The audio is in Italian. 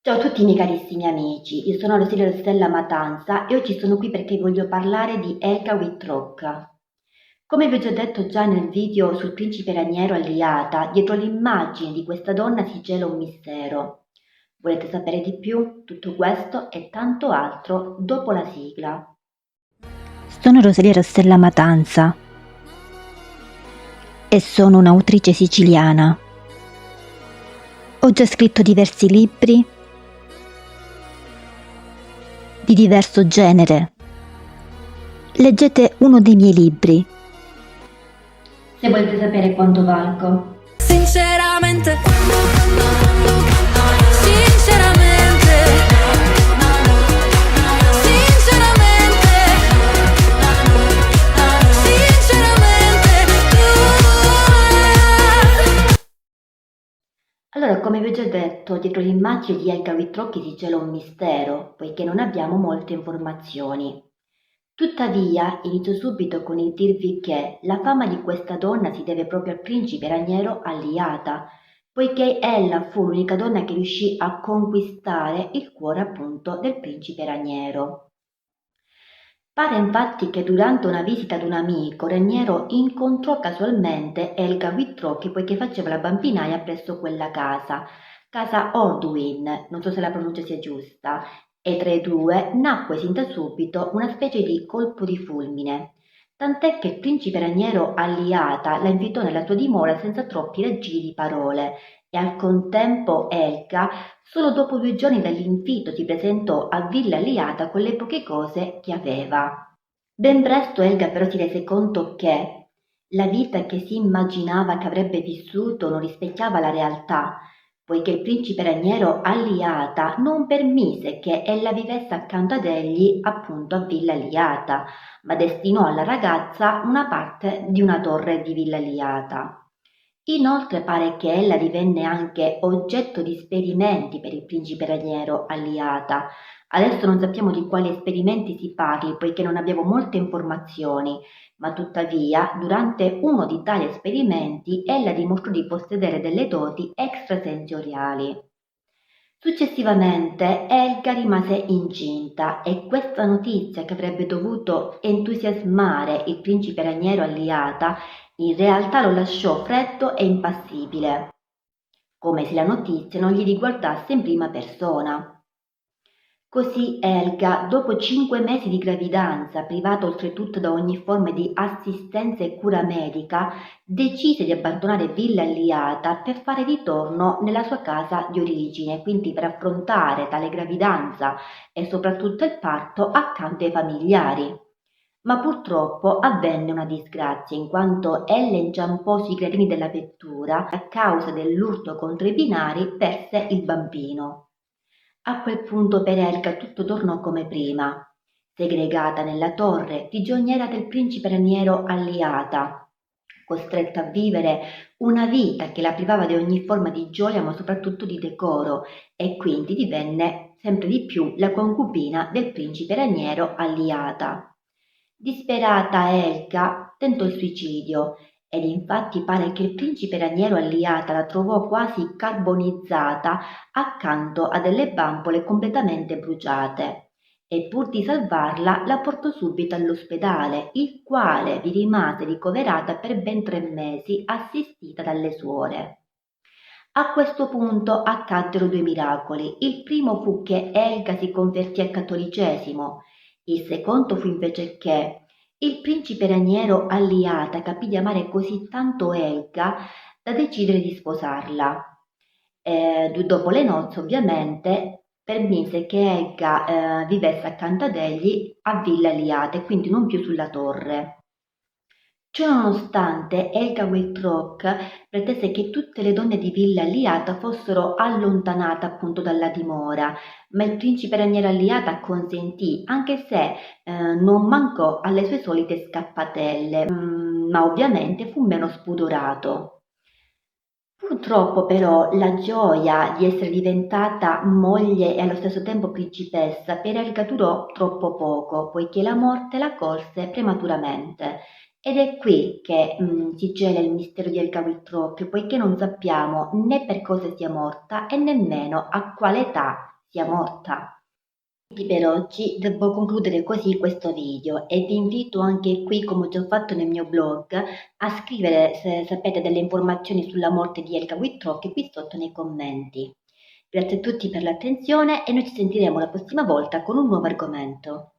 Ciao a tutti i miei carissimi amici, io sono Rosario Stella Matanza e oggi sono qui perché voglio parlare di Elka Whitrock. Come vi ho già detto già nel video sul principe raniero Aliata, dietro l'immagine di questa donna si cela un mistero. Volete sapere di più? Tutto questo e tanto altro dopo la sigla. Sono Rosalia Rossella Matanza e sono un'autrice siciliana. Ho già scritto diversi libri di diverso genere. Leggete uno dei miei libri. Se volete sapere quanto valgo. Sinceramente, Allora, come vi ho già detto, dietro l'immagine di Elga Whitrock si cela un mistero, poiché non abbiamo molte informazioni. Tuttavia, inizio subito con il dirvi che la fama di questa donna si deve proprio al principe raniero Aliata, poiché ella fu l'unica donna che riuscì a conquistare il cuore appunto del principe raniero. Pare infatti che durante una visita ad un amico, Raniero incontrò casualmente Elga Whitrock poiché faceva la bambinaia presso quella casa Ordwin, non so se la pronuncia sia giusta, e tra i due nacque sin da subito una specie di colpo di fulmine, tant'è che il principe Raniero Alliata la invitò nella sua dimora senza troppi raggiri di parole e al contempo Elga, solo dopo 2 giorni dall'invito, si presentò a Villa Aliata con le poche cose che aveva. Ben presto Elga però si rese conto che la vita che si immaginava che avrebbe vissuto non rispecchiava la realtà, poiché il principe raniero Aliata non permise che ella vivesse accanto ad egli appunto a Villa Aliata, ma destinò alla ragazza una parte di una torre di Villa Aliata. Inoltre pare che ella divenne anche oggetto di esperimenti per il principe raniero Aliata. Adesso non sappiamo di quali esperimenti si parli poiché non abbiamo molte informazioni, ma tuttavia durante uno di tali esperimenti ella dimostrò di possedere delle doti extrasensoriali. Successivamente Elga rimase incinta e questa notizia, che avrebbe dovuto entusiasmare il principe raniero Aliata, in realtà lo lasciò freddo e impassibile, come se la notizia non gli riguardasse in prima persona. Così Elga, dopo 5 mesi di gravidanza, privata oltretutto da ogni forma di assistenza e cura medica, decise di abbandonare Villa Aliata per fare ritorno nella sua casa di origine, quindi per affrontare tale gravidanza e soprattutto il parto accanto ai familiari. Ma purtroppo avvenne una disgrazia, in quanto ella inciampò sui gradini della vettura e a causa dell'urto contro i binari perse il bambino. A quel punto per Elga tutto tornò come prima. Segregata nella torre prigioniera del principe raniero Alliata, costretta a vivere una vita che la privava di ogni forma di gioia ma soprattutto di decoro, e quindi divenne sempre di più la concubina del principe raniero Alliata. Disperata Elga tentò il suicidio ed infatti pare che il principe raniero Alliata la trovò quasi carbonizzata accanto a delle bambole completamente bruciate e pur di salvarla la portò subito all'ospedale, il quale vi rimase ricoverata per ben 3 mesi assistita dalle suore. A questo punto accaddero 2 miracoli. Il primo fu che Elga si convertì al cattolicesimo, il secondo fu invece che il principe raniero Alliata capì di amare così tanto Elga da decidere di sposarla. Dopo le nozze, ovviamente, permise che Elga vivesse accanto ad egli a Villa Aliata e quindi non più sulla torre. Ciononostante, Elga Whitrock pretese che tutte le donne di Villa Aliata fossero allontanate appunto dalla dimora, ma il principe raniero Aliata acconsentì, anche se non mancò alle sue solite scappatelle, ma ovviamente fu meno spudorato. Purtroppo però la gioia di essere diventata moglie e allo stesso tempo principessa per Elga durò troppo poco, poiché la morte la colse prematuramente Ed è qui che si cela il mistero di Elga Wiltrock, poiché non sappiamo né per cosa sia morta e nemmeno a quale età sia morta. Quindi per oggi devo concludere così questo video e vi invito anche qui, come ho già fatto nel mio blog, a scrivere se sapete delle informazioni sulla morte di Elga Whitlock qui sotto nei commenti. Grazie a tutti per l'attenzione e noi ci sentiremo la prossima volta con un nuovo argomento.